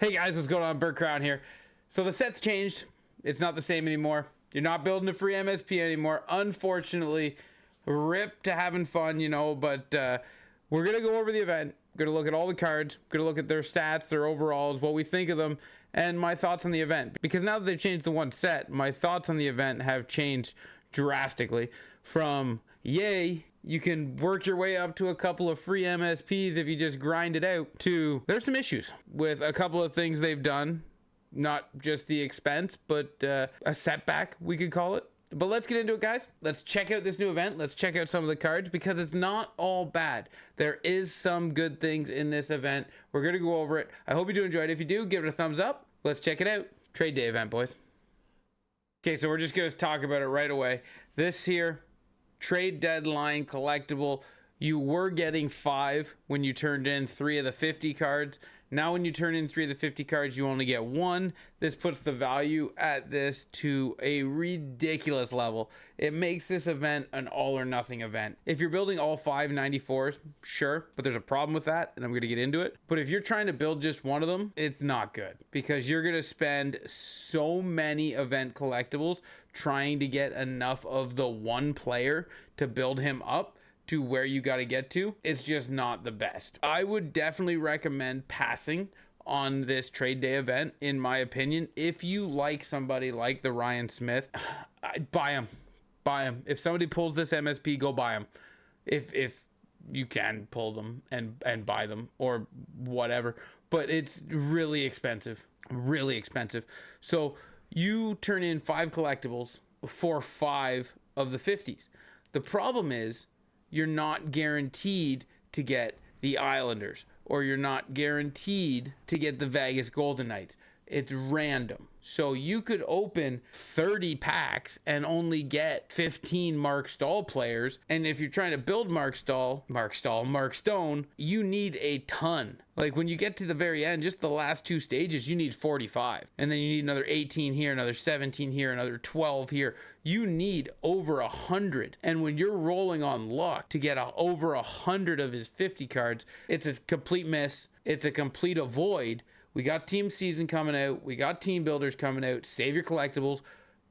Hey guys, what's going on? Burt Crown here. So the set's changed. It's not the same anymore. You're not building a free MSP anymore. Unfortunately, rip to having fun, but we're going to go over the event. We're going to look at all the cards. We're going to look at their stats, their overalls, what we think of them, and my thoughts on the event. Because now that they've changed the one set, my thoughts on the event have changed drastically. From, yay, you can work your way up to a couple of free MSPs if you just grind it out, to there's some issues with a couple of things they've done. Not just the expense, but a setback, we could call it. But let's get into it, guys. Let's check out this new event. Let's check out some of the cards, because it's not all bad. There is some good things in this event. We're going to go over it. I hope you do enjoy it. If you do, give it a thumbs up. Let's check it out. Trade day event, boys. Okay, so we're just going to talk about it right away. This here, trade deadline collectible. You were getting 5 when you turned in 3 of the 50 cards. Now when you turn in 3 of the 50 cards, you only get 1. This puts the value at this to a ridiculous level. It makes this event an all or nothing event. If you're building all 5 94s, sure, but there's a problem with that, and I'm going to get into it. But if you're trying to build just one of them, it's not good, because you're going to spend so many event collectibles trying to get enough of the one player to build him up to where you got to get to. It's just not the best. I would definitely recommend passing on this trade day event, in my opinion. If you like somebody like the Ryan Smith, buy him. If somebody pulls this MSP, go buy him. If you can pull them and buy them or whatever, but it's really expensive. So you turn in 5 collectibles for 5 of the 50s. The problem is, you're not guaranteed to get the Islanders, or you're not guaranteed to get the Vegas Golden Knights. It's random. So you could open 30 packs and only get 15 Mark Stahl players. And if you're trying to build Mark Stone, you need a ton. Like when you get to the very end, just the last 2 stages, you need 45. And then you need another 18 here, another 17 here, another 12 here. You need over 100. And when you're rolling on luck to get over 100 of his 50 cards, it's a complete miss. It's a complete avoid. We got team season coming out. We got team builders coming out. Save your collectibles.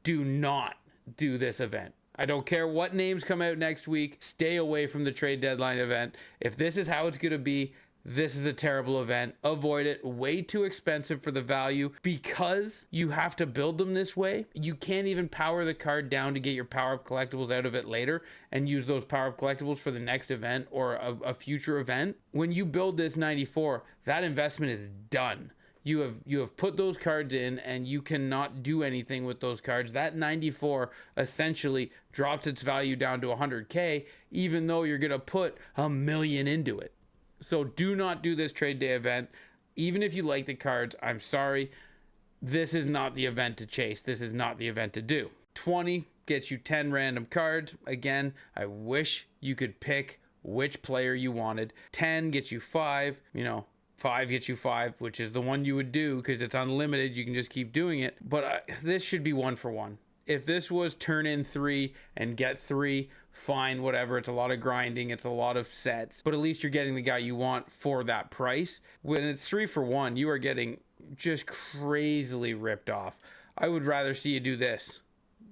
Do not do this event. I don't care what names come out next week. Stay away from the trade deadline event. If this is how it's going to be, this is a terrible event. Avoid it. Way too expensive for the value. Because you have to build them this way, you can't even power the card down to get your power-up collectibles out of it later and use those power-up collectibles for the next event or a future event. When you build this 94, that investment is done. You have put those cards in, and you cannot do anything with those cards. That 94 essentially drops its value down to 100K, even though you're going to put $1 million into it. So do not do this trade day event. Even if you like the cards, I'm sorry. This is not the event to chase. This is not the event to do. 20 gets you 10 random cards. Again, I wish you could pick which player you wanted. 10 gets you 5, 5 gets you 5, which is the one you would do because it's unlimited. You can just keep doing it. But this should be 1 for 1. If this was turn in 3 and get 3, fine, whatever. It's a lot of grinding. It's a lot of sets. But at least you're getting the guy you want for that price. When it's 3 for 1, you are getting just crazily ripped off. I would rather see you do this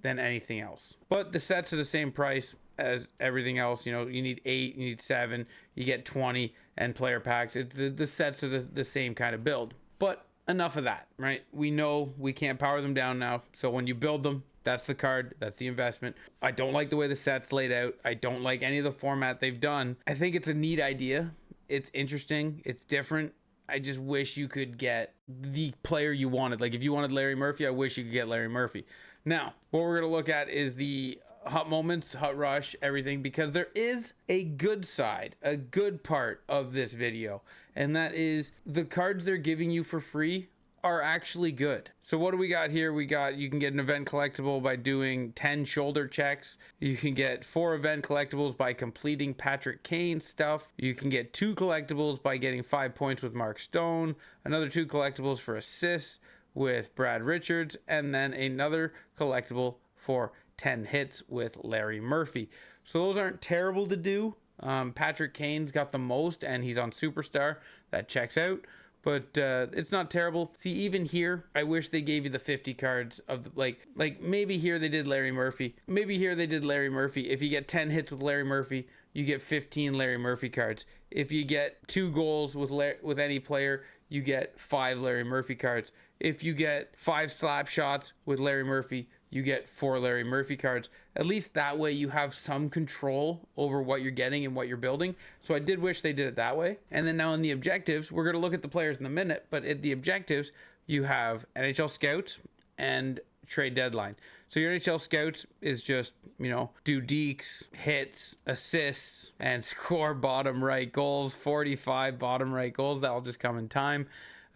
than anything else. But the sets are the same price as everything else. You need 8, you need 7, you get 20, and player packs. The sets are the same kind of build. But enough of that, right? We know we can't power them down now. So when you build them, that's the card. That's the investment. I don't like the way the set's laid out. I don't like any of the format they've done. I think it's a neat idea. It's interesting. It's different. I just wish you could get the player you wanted. Like if you wanted Larry Murphy, I wish you could get Larry Murphy. Now, what we're going to look at is the hot moments, hot rush, everything, because there is a good side, a good part of this video, and that is the cards they're giving you for free are actually good. So what do we got here? You can get an event collectible by doing 10 shoulder checks. You can get 4 event collectibles by completing Patrick Kane stuff. You can get 2 collectibles by getting 5 points with Mark Stone, another 2 collectibles for assists with Brad Richards, and then another collectible for 10 hits with Larry Murphy. So those aren't terrible to do. Patrick Kane's got the most, and he's on Superstar. That checks out. but it's not terrible. See, even here, I wish they gave you the 50 cards of the, like maybe here they did Larry Murphy. Maybe here they did Larry Murphy. If you get 10 hits with Larry Murphy, you get 15 Larry Murphy cards. If you get 2 goals with any player, you get 5 Larry Murphy cards. If you get 5 slap shots with Larry Murphy, you get 4 Larry Murphy cards. At least that way you have some control over what you're getting and what you're building. So I did wish they did it that way. And then now in the objectives, we're going to look at the players in a minute, but at the objectives, you have NHL scouts and trade deadline. So your NHL scouts is just, do dekes, hits, assists, and score bottom right goals, 45 bottom right goals. That'll just come in time.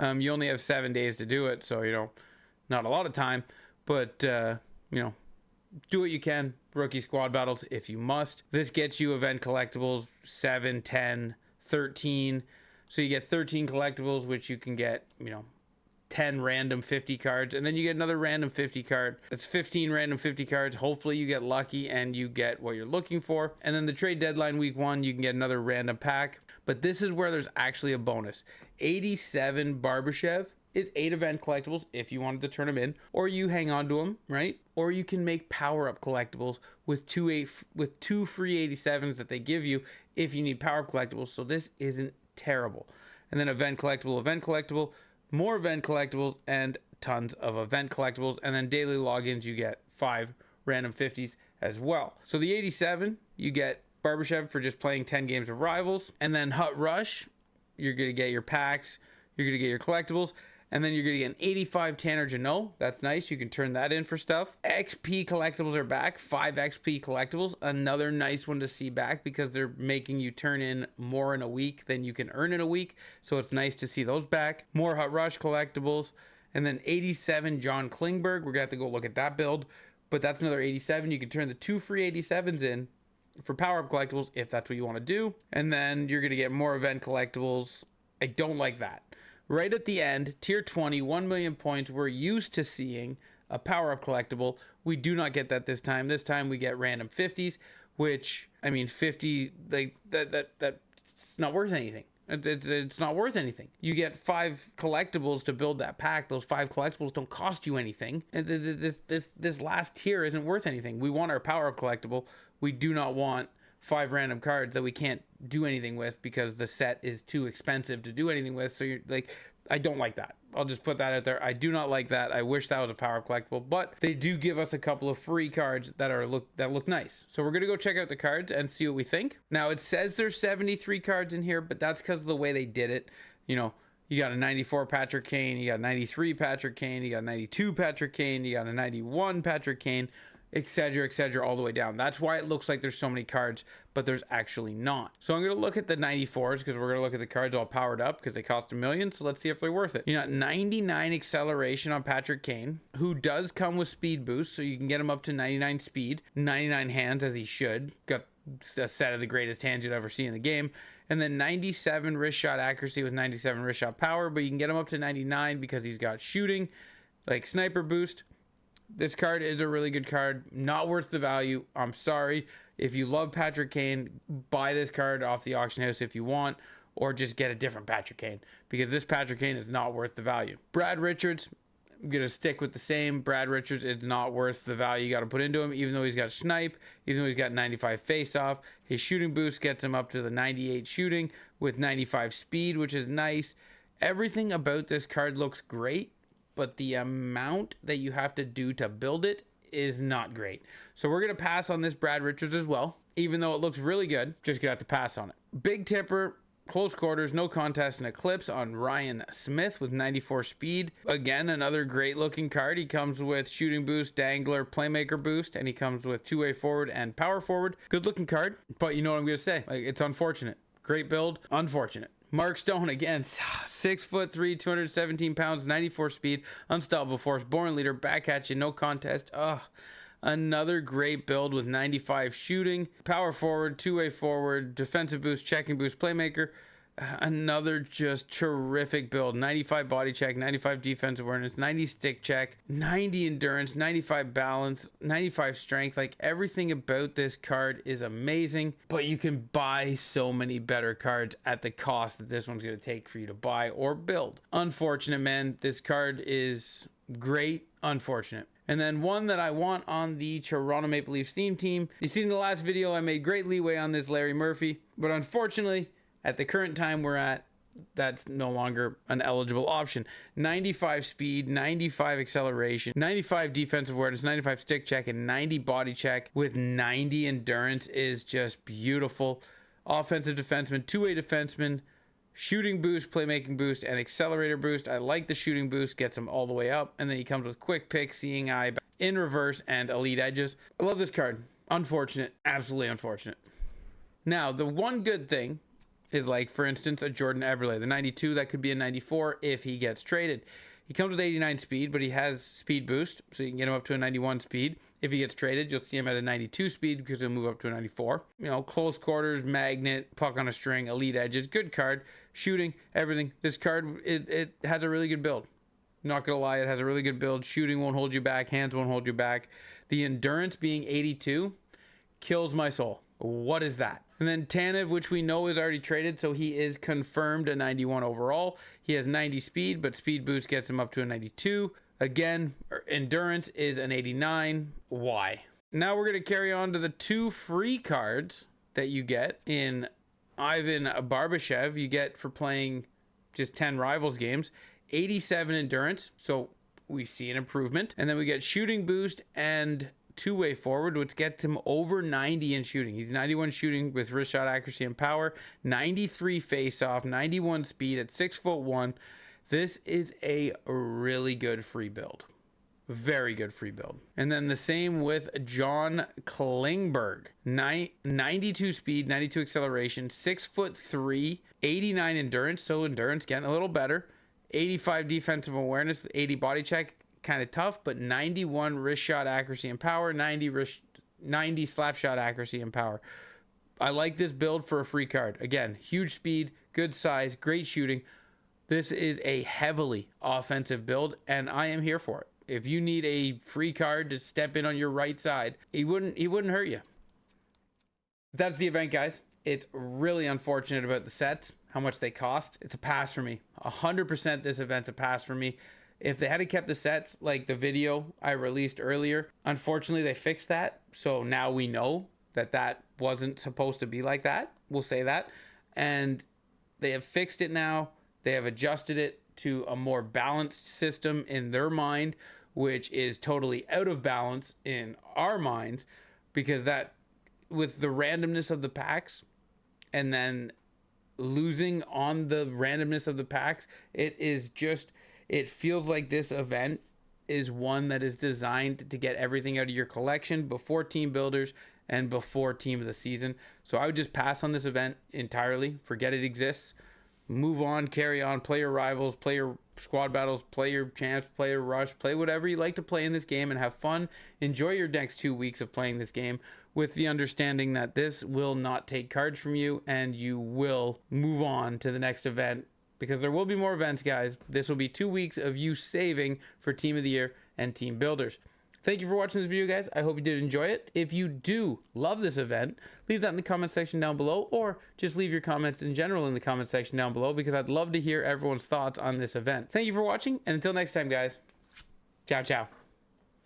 You only have 7 days to do it, so, not a lot of time, but, do what you can. Rookie squad battles if you must. This gets you event collectibles 7, 10, 13. So you get 13 collectibles, which you can get, 10 random 50 cards, and then you get another random 50 card. That's 15 random 50 cards. Hopefully you get lucky and you get what you're looking for. And then the trade deadline week 1, you can get another random pack. But this is where there's actually a bonus. 87 Barbashev is 8 event collectibles if you wanted to turn them in, or you hang on to them, right? Or you can make power-up collectibles with two free 87s that they give you if you need power-up collectibles. So this isn't terrible. And then event collectible, more event collectibles, and tons of event collectibles. And then daily logins, you get 5 random 50s as well. So the 87, you get Barbashev for just playing 10 games of Rivals. And then Hut Rush, you're going to get your packs, you're going to get your collectibles. And then you're going to get an 85 Tanner Janot. That's nice. You can turn that in for stuff. XP collectibles are back. 5 XP collectibles. Another nice one to see back because they're making you turn in more in a week than you can earn in a week. So it's nice to see those back. More Hut Rush collectibles. And then 87 John Klingberg. We're going to have to go look at that build. But that's another 87. You can turn the 2 free 87s in for power-up collectibles if that's what you want to do. And then you're going to get more event collectibles. I don't like that. Right at the end, tier 20, 1 million points, we're used to seeing a power-up collectible. We do not get that this time. This time we get random 50s, which, 50, that's not worth anything. It's not worth anything. You get 5 collectibles to build that pack. Those 5 collectibles don't cost you anything. And this last tier isn't worth anything. We want our power-up collectible. We do not want 5 random cards that we can't do anything with because the set is too expensive to do anything with. So you're like, I don't like that. I'll just put that out there. I do not like that. I wish that was a power collectible, but they do give us a couple of free cards that look nice. So we're going to go check out the cards and see what we think. Now it says there's 73 cards in here, but that's because of the way they did it. You got a 94 Patrick Kane, you got a 93 Patrick Kane, you got a 92 Patrick Kane, you got a 91 Patrick Kane, etc., all the way down. That's why it looks like there's so many cards, but there's actually not. So I'm going to look at the 94s because we're going to look at the cards all powered up because they cost $1 million. So let's see if they're worth it. You got 99 acceleration on Patrick Kane, who does come with speed boost, so you can get him up to 99 speed, 99 hands as he should. Got a set of the greatest hands you'd ever see in the game. And then 97 wrist shot accuracy with 97 wrist shot power, but you can get him up to 99 because he's got shooting, like sniper boost. This card is a really good card. Not worth the value. I'm sorry. If you love Patrick Kane, buy this card off the auction house if you want, or just get a different Patrick Kane because this Patrick Kane is not worth the value. Brad Richards, I'm going to stick with the same. Brad Richards is not worth the value you got to put into him, even though he's got snipe, even though he's got 95 face-off. His shooting boost gets him up to the 98 shooting with 95 speed, which is nice. Everything about this card looks great, but the amount that you have to do to build it is not great. So we're going to pass on this Brad Richards as well, even though it looks really good. Just going to have to pass on it. Big tipper, close quarters, no contest, and eclipse on Ryan Smith with 94 speed. Again, another great looking card. He comes with shooting boost, dangler, playmaker boost, and he comes with two-way forward and power forward. Good looking card, but you know what I'm going to say. It's unfortunate. Great build, unfortunate. Mark Stone, again, 6'3", 217 pounds, 94 speed, unstoppable force, born leader, back at you, no contest. Another great build with 95 shooting, power forward, two-way forward, defensive boost, checking boost, playmaker. Another just terrific build. 95 body check, 95 defense awareness, 90 stick check, 90 endurance, 95 balance, 95 strength. Like, everything about this card is amazing, but you can buy so many better cards at the cost that this one's going to take for you to buy or build. Unfortunate, man. This card is great. Unfortunate. And then one that I want on the Toronto Maple Leafs theme team. You seen in the last video, I made great leeway on this Larry Murphy, but unfortunately, at the current time we're at, that's no longer an eligible option. 95 speed, 95 acceleration, 95 defensive awareness, 95 stick check, and 90 body check with 90 endurance is just beautiful. Offensive defenseman, two-way defenseman, shooting boost, playmaking boost, and accelerator boost. I like the shooting boost, gets him all the way up, and then he comes with quick pick, seeing eye, in reverse, and elite edges. I love this card. Unfortunate, absolutely unfortunate. Now, the one good thing is, like, for instance, a Jordan Eberle. The 92, that could be a 94 if he gets traded. He comes with 89 speed, but he has speed boost, so you can get him up to a 91 speed. If he gets traded, you'll see him at a 92 speed because he'll move up to a 94. You know, close quarters, magnet, puck on a string, elite edges, good card, shooting, everything. This card, it has a really good build. Not gonna lie, it has a really good build. Shooting won't hold you back, hands won't hold you back. The endurance being 82 kills my soul. What is that? And then Tanev, which we know is already traded, so he is confirmed a 91 overall. He has 90 speed, but speed boost gets him up to a 92. Again, endurance is an 89. Why? Now we're going to carry on to the two free cards that you get in Ivan Barbashev. You get for playing just 10 Rivals games. 87 endurance, so we see an improvement. And then we get shooting boost and two-way forward, which gets him over 90 in shooting. He's 91 shooting with wrist shot accuracy and power, 93 face-off, 91 speed at 6'1". This is a really good free build. Very good free build. And then the same with John Klingberg. 92 speed, 92 acceleration, 6'3", 89 endurance, so endurance getting a little better. 85 defensive awareness, 80 body check. Kind of tough, but 91 wrist shot accuracy and power, 90 slap shot accuracy and power. I like this build for a free card. Again, huge speed, good size, great shooting. This is a heavily offensive build, and I am here for it. If you need a free card to step in on your right side, he wouldn't hurt you. That's the event, guys. It's really unfortunate about the sets, how much they cost. It's a pass for me. 100% this event's a pass for me. If they had kept the sets like the video I released earlier, unfortunately they fixed that. So now we know that that wasn't supposed to be like that. We'll say that. And they have fixed it now. They have adjusted it to a more balanced system in their mind, which is totally out of balance in our minds, because that, with the randomness of the packs and then losing on the randomness of the packs, it feels like this event is one that is designed to get everything out of your collection before team builders and before team of the season. So I would just pass on this event entirely. Forget it exists. Move on, carry on, play your Rivals, play your squad battles, play your champs, play your rush, play whatever you like to play in this game and have fun. Enjoy your next 2 weeks of playing this game with the understanding that this will not take cards from you and you will move on to the next event, because there will be more events, guys. This will be 2 weeks of you saving for Team of the Year and Team Builders. Thank you for watching this video, guys. I hope you did enjoy it. If you do love this event, leave that in the comment section down below, or just leave your comments in general in the comment section down below, because I'd love to hear everyone's thoughts on this event. Thank you for watching, and until next time, guys, ciao, ciao.